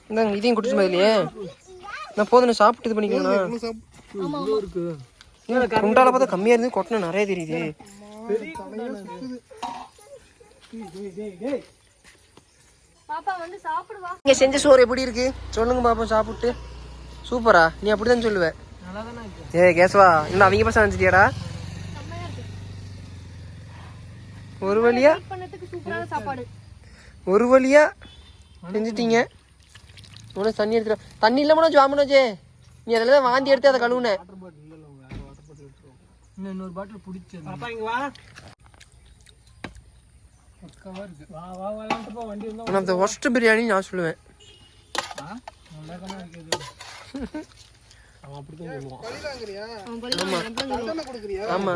இந்தாங்க இதையும் குடிச்சு மாதிரியே நான் போதும் சாப்பிட்டு இது பண்ணிக்கோங்கண்ணா. குண்டால பார்த்தா கம்மியா இருந்து கொட்டின நிறைய தெரியுது. நீங்க செஞ்ச சோறு எப்படி இருக்கு சொல்லுங்க பாப்பா. சாப்பிட்டு சூப்பரா? நீ அப்படிதான் சொல்லுவ. ஏ கேசவா இன்னும் அவங்க பசங்க நினைச்சிட்டியாடா? ஒரு வழியா செஞ்சுட்டீங்க. உனக்கு தண்ணி எடுத்துட்டு தண்ணி இல்லை மனோஜ். வா மனோஜே, நீ அதில் தான் வாந்தி எடுத்து அதை கழுவுன. இன்னொரு பாட்டில் பிடிச்சி அந்த ஃபர்ஸ்ட் பிரியாணி நான் சொல்லுவேன். ஆமா